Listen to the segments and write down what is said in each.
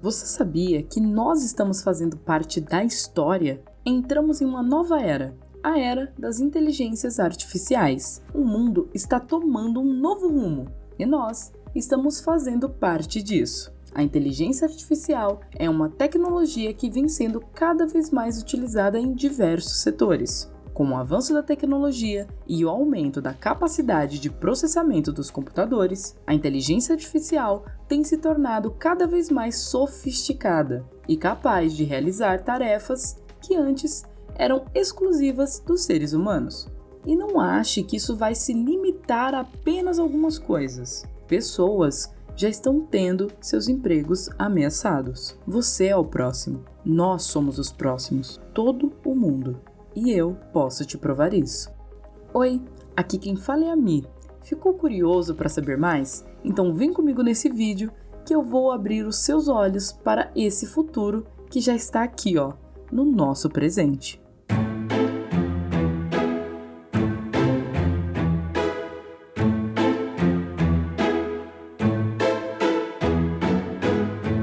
Você sabia que nós estamos fazendo parte da história? Entramos em uma nova era, a era das inteligências artificiais. O mundo está tomando um novo rumo e nós estamos fazendo parte disso. A inteligência artificial é uma tecnologia que vem sendo cada vez mais utilizada em diversos setores. Com o avanço da tecnologia e o aumento da capacidade de processamento dos computadores, a inteligência artificial tem se tornado cada vez mais sofisticada e capaz de realizar tarefas que antes eram exclusivas dos seres humanos. E não ache que isso vai se limitar a apenas algumas coisas. Pessoas já estão tendo seus empregos ameaçados. Você é o próximo. Nós somos os próximos. Todo o mundo. E eu posso te provar isso. Oi, aqui quem fala é a Mi. Ficou curioso para saber mais? Então vem comigo nesse vídeo que eu vou abrir os seus olhos para esse futuro que já está aqui, no nosso presente.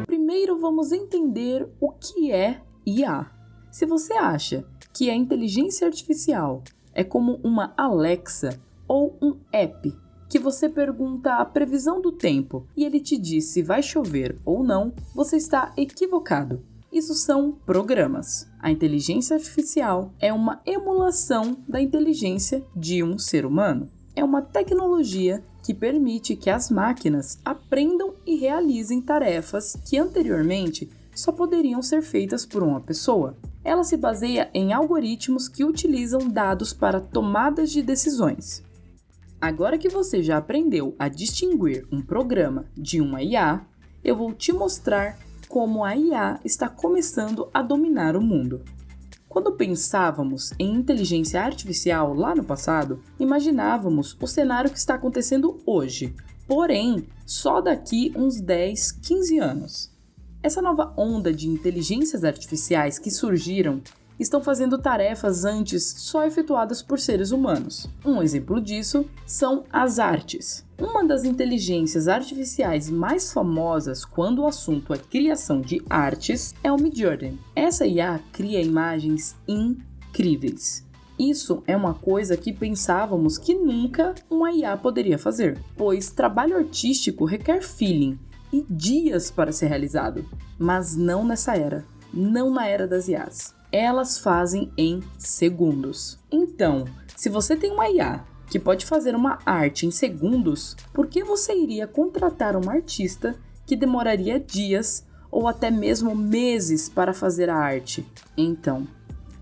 Primeiro vamos entender o que é IA. Se você acha que a inteligência artificial é como uma Alexa ou um app que você pergunta a previsão do tempo e ele te diz se vai chover ou não, você está equivocado. Isso são programas. A inteligência artificial é uma emulação da inteligência de um ser humano. É uma tecnologia que permite que as máquinas aprendam e realizem tarefas que anteriormente só poderiam ser feitas por uma pessoa. Ela se baseia em algoritmos que utilizam dados para tomadas de decisões. Agora que você já aprendeu a distinguir um programa de uma IA, eu vou te mostrar como a IA está começando a dominar o mundo. Quando pensávamos em inteligência artificial lá no passado, imaginávamos o cenário que está acontecendo hoje, porém, só daqui uns 10, 15 anos. Essa nova onda de inteligências artificiais que surgiram estão fazendo tarefas antes só efetuadas por seres humanos. Um exemplo disso são as artes. Uma das inteligências artificiais mais famosas quando o assunto é criação de artes é o Midjourney. Essa IA cria imagens incríveis. Isso é uma coisa que pensávamos que nunca uma IA poderia fazer, pois trabalho artístico requer feeling e dias para ser realizado, mas não nessa era, não na era das IAs. Elas fazem em segundos. Então, se você tem uma IA que pode fazer uma arte em segundos, por que você iria contratar um artista que demoraria dias ou até mesmo meses para fazer a arte? Então,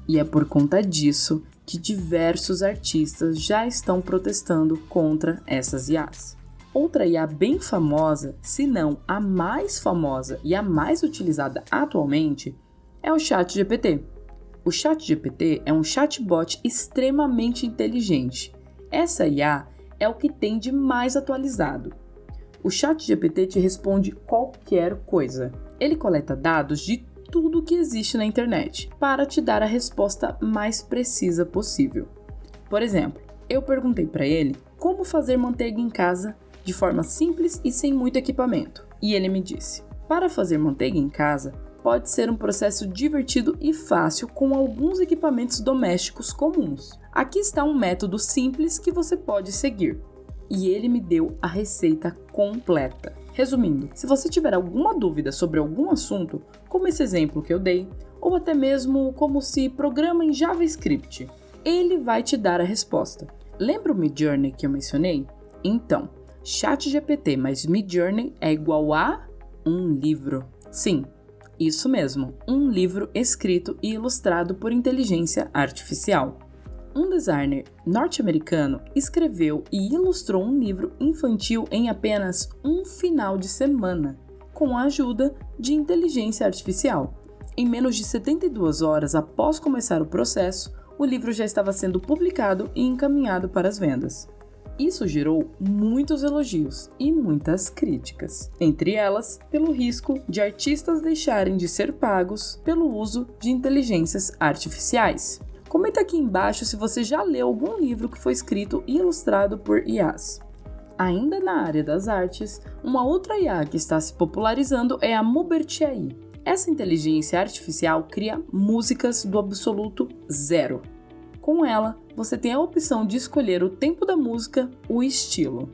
e é por conta disso que diversos artistas já estão protestando contra essas IAs. Outra IA bem famosa, se não a mais famosa e a mais utilizada atualmente, é o ChatGPT. O ChatGPT é um chatbot extremamente inteligente. Essa IA é o que tem de mais atualizado. O ChatGPT te responde qualquer coisa. Ele coleta dados de tudo que existe na internet para te dar a resposta mais precisa possível. Por exemplo, eu perguntei para ele como fazer manteiga em casa de forma simples e sem muito equipamento. E ele me disse: para fazer manteiga em casa, pode ser um processo divertido e fácil com alguns equipamentos domésticos comuns. Aqui está um método simples que você pode seguir. E ele me deu a receita completa. Resumindo, se você tiver alguma dúvida sobre algum assunto, como esse exemplo que eu dei, ou até mesmo como se programa em JavaScript, ele vai te dar a resposta. Lembra o Midjourney que eu mencionei? Então, ChatGPT mais Midjourney é igual a um livro. Sim, isso mesmo, um livro escrito e ilustrado por inteligência artificial. Um designer norte-americano escreveu e ilustrou um livro infantil em apenas um final de semana, com a ajuda de inteligência artificial. Em menos de 72 horas após começar o processo, o livro já estava sendo publicado e encaminhado para as vendas. Isso gerou muitos elogios e muitas críticas, entre elas pelo risco de artistas deixarem de ser pagos pelo uso de inteligências artificiais. Comenta aqui embaixo se você já leu algum livro que foi escrito e ilustrado por IAs. Ainda na área das artes, uma outra IA que está se popularizando é a Mubert AI. Essa inteligência artificial cria músicas do absoluto zero. Com ela, você tem a opção de escolher o tempo da música, o estilo.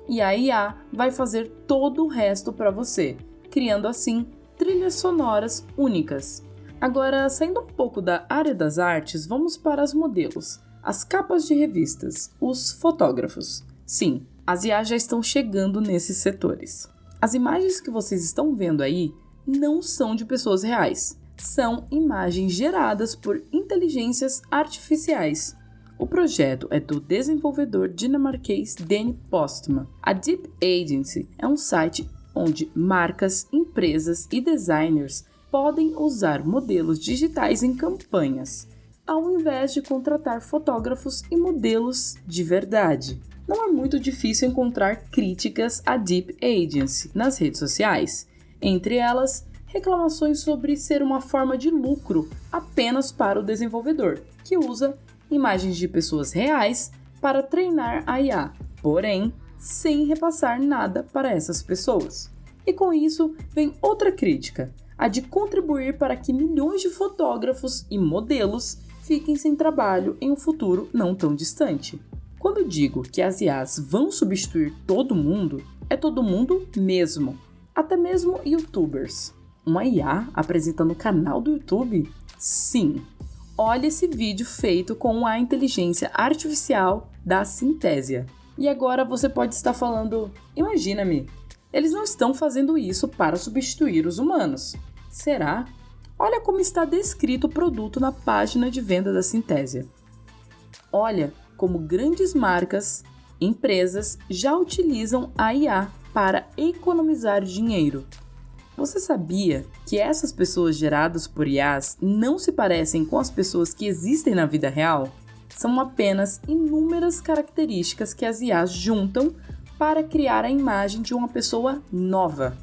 E a IA vai fazer todo o resto para você, criando assim trilhas sonoras únicas. Agora, saindo um pouco da área das artes, vamos para as modelos, as capas de revistas, os fotógrafos. Sim, as IA já estão chegando nesses setores. As imagens que vocês estão vendo aí não são de pessoas reais. São imagens geradas por inteligências artificiais. O projeto é do desenvolvedor dinamarquês Danny Postma. A Deep Agency é um site onde marcas, empresas e designers podem usar modelos digitais em campanhas, ao invés de contratar fotógrafos e modelos de verdade. Não é muito difícil encontrar críticas à Deep Agency nas redes sociais. Entre elas, reclamações sobre ser uma forma de lucro apenas para o desenvolvedor, que usa imagens de pessoas reais para treinar a IA, porém, sem repassar nada para essas pessoas. E com isso, vem outra crítica, a de contribuir para que milhões de fotógrafos e modelos fiquem sem trabalho em um futuro não tão distante. Quando digo que as IAs vão substituir todo mundo, é todo mundo mesmo, até mesmo YouTubers. Uma IA apresentando o canal do YouTube? Sim! Olha esse vídeo feito com a inteligência artificial da Synthesia. E agora você pode estar falando, imagina-me, eles não estão fazendo isso para substituir os humanos. Será? Olha como está descrito o produto na página de venda da Synthesia. Olha como grandes marcas, empresas já utilizam a IA para economizar dinheiro. Você sabia que essas pessoas geradas por IAs não se parecem com as pessoas que existem na vida real? São apenas inúmeras características que as IAs juntam para criar a imagem de uma pessoa nova.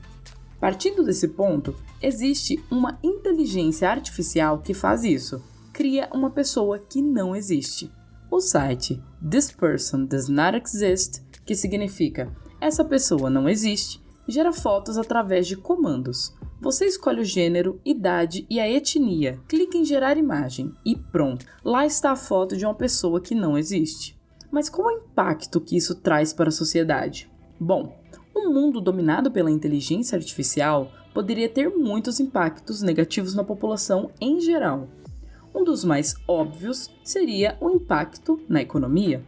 Partindo desse ponto, existe uma inteligência artificial que faz isso, cria uma pessoa que não existe. O site This Person Does Not Exist, que significa essa pessoa não existe, gera fotos através de comandos. Você escolhe o gênero, idade e a etnia, clica em gerar imagem e pronto, lá está a foto de uma pessoa que não existe. Mas qual é o impacto que isso traz para a sociedade? Bom, um mundo dominado pela inteligência artificial poderia ter muitos impactos negativos na população em geral. Um dos mais óbvios seria o impacto na economia.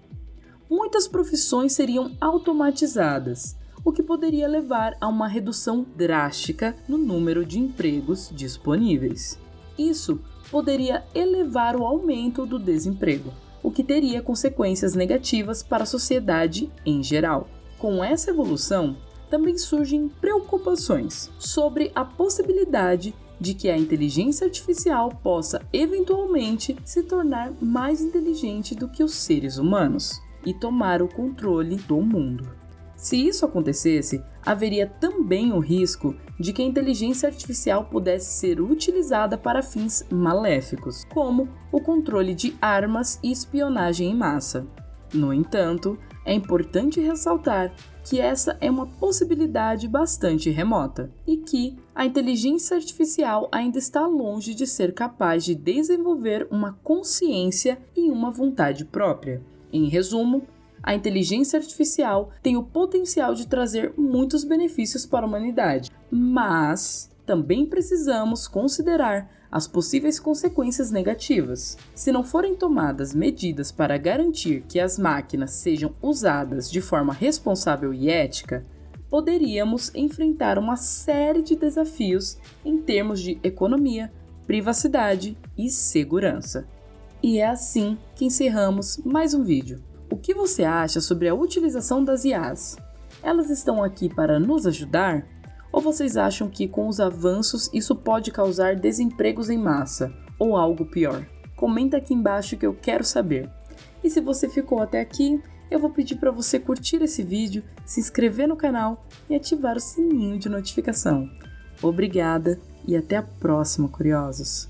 Muitas profissões seriam automatizadas, o que poderia levar a uma redução drástica no número de empregos disponíveis. Isso poderia elevar o aumento do desemprego, o que teria consequências negativas para a sociedade em geral. Com essa evolução, também surgem preocupações sobre a possibilidade de que a inteligência artificial possa eventualmente se tornar mais inteligente do que os seres humanos e tomar o controle do mundo. Se isso acontecesse, haveria também o risco de que a inteligência artificial pudesse ser utilizada para fins maléficos, como o controle de armas e espionagem em massa. No entanto, é importante ressaltar que essa é uma possibilidade bastante remota e que a inteligência artificial ainda está longe de ser capaz de desenvolver uma consciência e uma vontade própria. Em resumo, a inteligência artificial tem o potencial de trazer muitos benefícios para a humanidade, mas também precisamos considerar as possíveis consequências negativas. Se não forem tomadas medidas para garantir que as máquinas sejam usadas de forma responsável e ética, poderíamos enfrentar uma série de desafios em termos de economia, privacidade e segurança. E é assim que encerramos mais um vídeo. O que você acha sobre a utilização das IAs? Elas estão aqui para nos ajudar? Ou vocês acham que com os avanços isso pode causar desempregos em massa ou algo pior? Comenta aqui embaixo que eu quero saber. E se você ficou até aqui, eu vou pedir para você curtir esse vídeo, se inscrever no canal e ativar o sininho de notificação. Obrigada e até a próxima, curiosos!